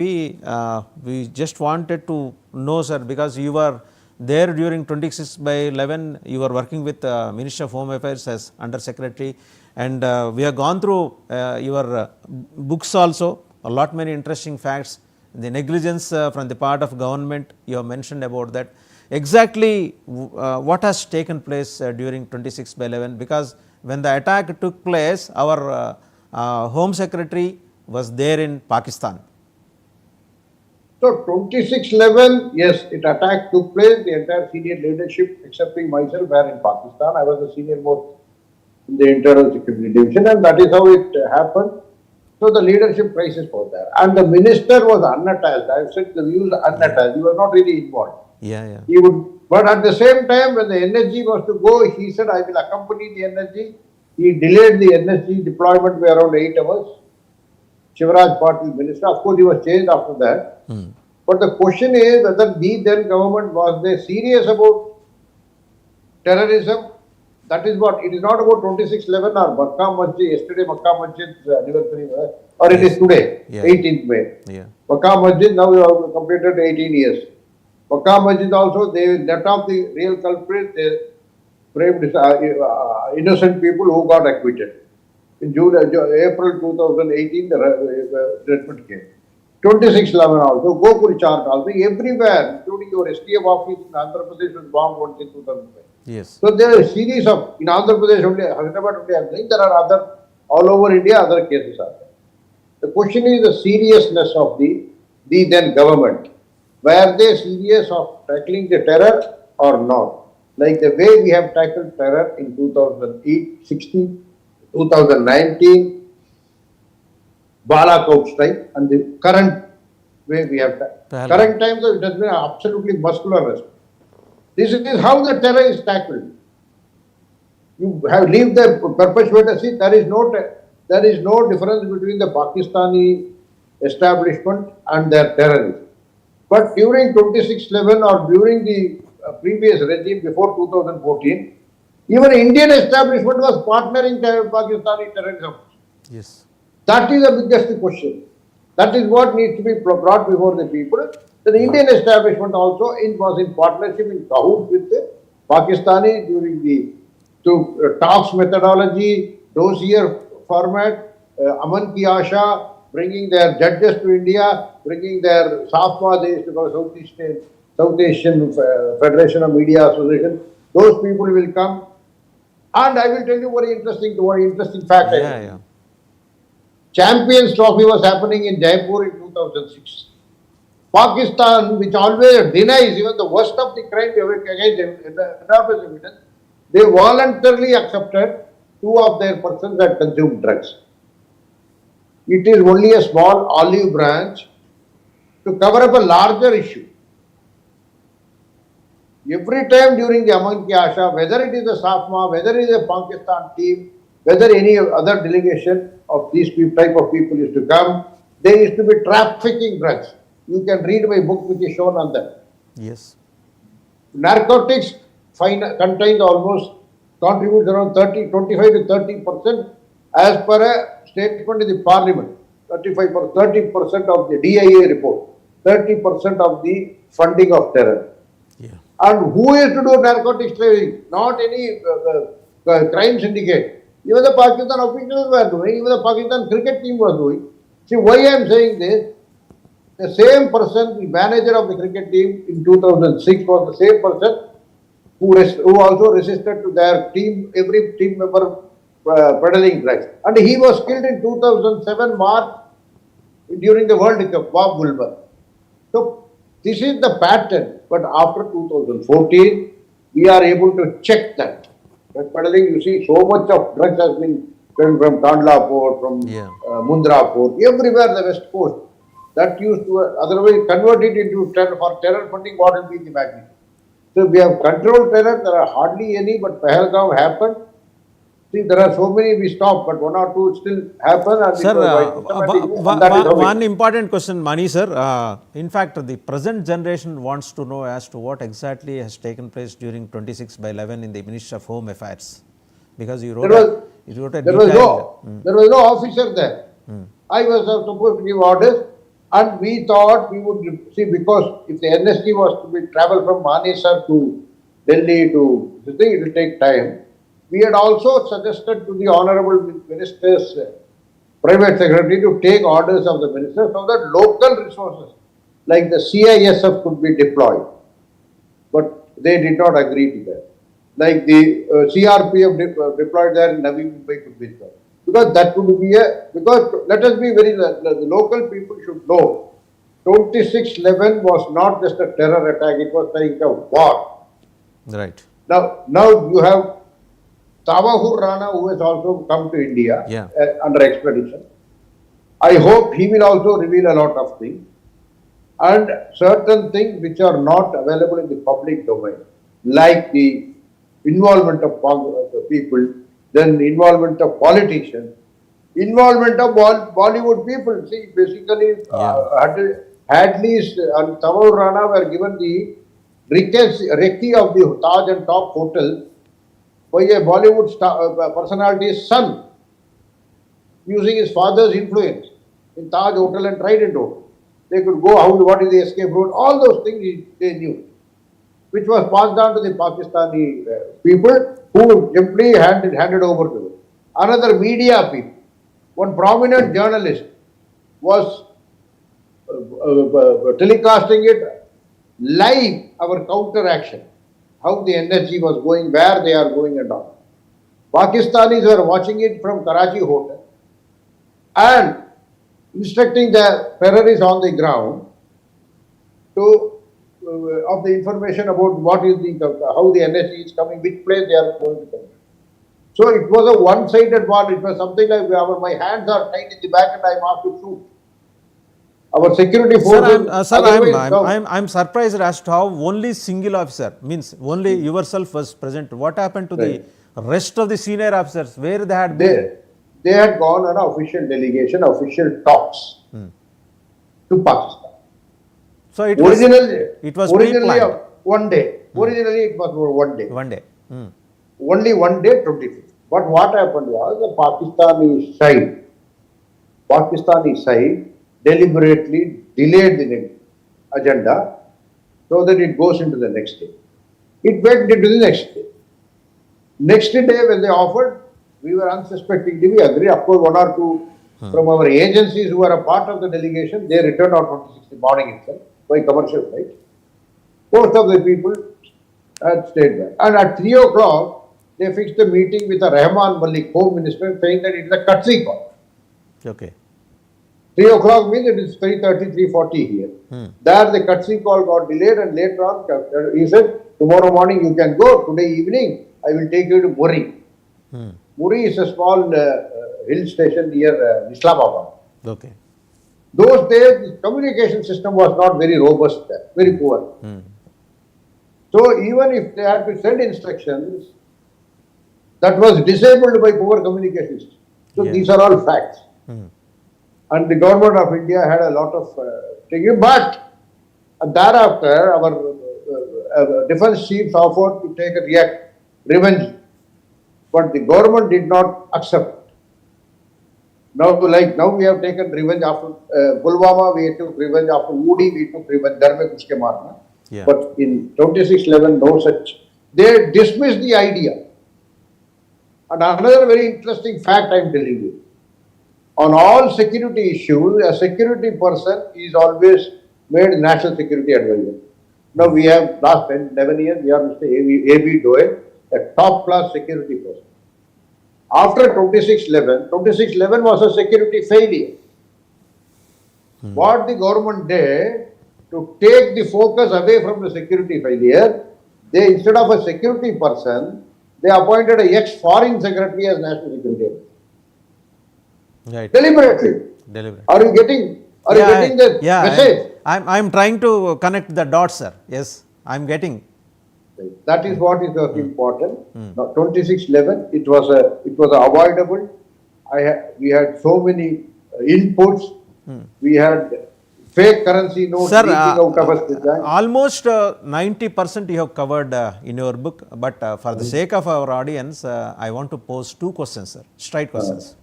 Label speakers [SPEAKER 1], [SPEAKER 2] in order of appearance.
[SPEAKER 1] we just wanted to know, sir, because you were there during 26/11, you were working with Minister of Home Affairs as Under Secretary, and we have gone through your books also, a lot many interesting facts. The negligence from the part of government, you have mentioned about that. Exactly what has taken place during 26/11, because when the attack took place, our Home Secretary was there in Pakistan.
[SPEAKER 2] So 26/11, yes, it attack took place. The entire senior leadership, excepting myself, were in Pakistan. I was the senior most in the internal security division, and that is how it happened. So the leadership crisis was there, and the minister was unattached. I have said the views unattached. He was not really involved.
[SPEAKER 1] Yeah.
[SPEAKER 2] He would, but at the same time, when the NSG was to go, he said, "I will accompany the NSG." He delayed the NSG deployment by around 8 hours. Shivraj Patil minister, of course, he was changed after that. But the question is whether the then government was they serious about terrorism. That is what, it is not about 26/11 or Makkah Masjid, yesterday Makkah Masjid's anniversary, or it is today, 18th May. Makkah Masjid, now we have completed 18 years. Makkah Masjid also, they let off the real culprits, they framed innocent people who got acquitted. In April 2018, the judgment came. 26/11 also, Gokul chart also, everywhere, including your STF office in Andhra Pradesh was bombed once in 2005.
[SPEAKER 1] Yes.
[SPEAKER 2] So there are a series of, in Andhra Pradesh only, Hyderabad only, I think there are other, all over India, other cases are there. The question is the seriousness of the then government. Were they serious of tackling the terror or not? Like the way we have tackled terror in 2008, 16, 2019, Balakot strike, and the current way we have tackled. Current times, it has been absolutely muscular response. This is how the terror is tackled. You have leave the perpetrator. See, there is no difference between the Pakistani establishment and their terrorists. But during 26/11 or during the previous regime before 2014, even Indian establishment was partnering with Pakistani terrorism.
[SPEAKER 1] Yes.
[SPEAKER 2] That is the biggest question. That is what needs to be brought before the people. The Indian establishment also was in partnership, in cahoots with the Pakistani during the talks methodology, dossier format, Aman Ki Asha, bringing their judges to India, bringing their SAFMA, they used to go South Asian Federation of Media Association. Those people will come. And I will tell you very interesting fact. Champions Trophy was happening in Jaipur in 2006. Pakistan, which always denies even the worst of the crime against enormous evidence, they voluntarily accepted 2 of their persons that consumed drugs. It is only a small olive branch to cover up a larger issue. Every time during the Aman Ki Asha, whether it is a SAFMA, whether it is a Pakistan team, whether any other delegation of these type of people is to come, there used to be trafficking drugs. You can read my book which is shown on that.
[SPEAKER 1] Yes.
[SPEAKER 2] Narcotics contains almost, contributes around 25 to 30% as per a statement in the parliament. 30% of the DIA report, 30% of the funding of terror. And who is to do narcotics trading? Not any crime syndicate. Even the Pakistan officials were doing, even the Pakistan cricket team was doing. See, why I am saying this? The same person, the manager of the cricket team in 2006 was the same person who also resisted to their team, every team member peddling drugs. And he was killed in 2007 March during the World Cup, Bob Woolver. So, this is the pattern. But after 2014, we are able to check that. Peddling, you see, so much of drugs has been coming from Kandla Port, from Mundra Port, everywhere the west coast. That used to otherwise convert it into for terror funding, what will be the magnitude? So we have controlled terror, there are hardly any, but Pahalgam happened. See, there are so many we stopped, but 1 or 2 still happen. And
[SPEAKER 1] sir, one important question, Mani sir. In fact, the present generation wants to know as to what exactly has taken place during 26/11 in the Ministry of Home Affairs. Because you wrote
[SPEAKER 2] there was no officer there. I was supposed to give orders. And we thought we would see, because if the NST was to be travel from Manesar to Delhi to this thing, it will take time. We had also suggested to the Honorable Minister's Private Secretary to take orders of the Minister so that local resources like the CISF could be deployed. But they did not agree to that. Like the CRPF deployed there in Navi Mumbai could be deployed. Because that would be because let us be very, the local people should know, 26/11 was not just a terror attack, it was like a war.
[SPEAKER 1] Right.
[SPEAKER 2] Now you have Tawahur Rana, who has also come to India under expedition. I hope he will also reveal a lot of things. And certain things which are not available in the public domain, like the involvement of the people, then the involvement of politicians, involvement of Bollywood people. See, basically, Hadley's and Tawahur Rana were given the recce of the Taj and Top Hotel by a Bollywood personality's son, using his father's influence in Taj Hotel and Trident Hotel. They could go, what is the escape route, all those things they knew, which was passed down to the Pakistani people, who simply handed over to them. Another media people, one prominent journalist was telecasting it live, our counter action, how the NSG was going, where they are going and all. Pakistanis were watching it from Karachi Hotel and instructing the terrorists on the ground to of the information about what is how the NSG is coming, which place they are going to come. So it was a one-sided war. It was something like my hands are tied in the back and I am asked to shoot. Our security forces.
[SPEAKER 1] I'm surprised as to how only single officer, means only yourself was present. What happened to the rest of the senior officers? Where they had been?
[SPEAKER 2] They had gone on an official delegation, official talks to Pakistan.
[SPEAKER 1] So it was
[SPEAKER 2] originally one day. Originally it was for 1 day.
[SPEAKER 1] 1 day.
[SPEAKER 2] Only 1 day, 25th. But what happened was the Pakistani side deliberately delayed the agenda so that it goes into the next day. It went into the next day. Next day when they offered, we were unsuspectingly, we agreed. Of course, one or two from our agencies who were a part of the delegation, they returned on 26th morning itself by commercial flight. Most of the people had stayed back. And at 3 o'clock, they fixed a meeting with the Rahman Malik, Home Minister, saying that it is a Katsi call.
[SPEAKER 1] Okay.
[SPEAKER 2] 3 o'clock means it is 3:30, 3:40 here. There the Katsi call got delayed, and later on, he said, tomorrow morning you can go, today evening I will take you to Muri. Muri is a small hill station near Islamabad.
[SPEAKER 1] Okay.
[SPEAKER 2] Those days, the communication system was not very robust there, very poor. So even if they had to send instructions, that was disabled by poor communication system. So these are all facts. And the government of India had a lot of things. But thereafter, our defense chiefs offered to take a revenge. But the government did not accept. Now we have taken revenge after Pulwama, we took revenge after Udi, we took revenge. But in 26/11, no such. They dismissed the idea. And another very interesting fact I am telling you. On all security issues, a security person is always made national security advisor. Now we have last 10, 11 years, we have Mr. A.B. Doyle, a top class security person. After 26/11 was a security failure. What the government did to take the focus away from the security failure, they, instead of a security person, they appointed a ex-foreign secretary as national security advisor.
[SPEAKER 1] Right.
[SPEAKER 2] Deliberately. Are you getting the message?
[SPEAKER 1] I'm trying to connect the dots, sir. Yes, I'm getting.
[SPEAKER 2] That is what is important. Now, 26/11, it was avoidable. We had so many inputs. We had fake currency notes leaking out of us.
[SPEAKER 1] Almost 90% you have covered in your book. But for the sake of our audience, I want to pose two questions, sir. Straight questions.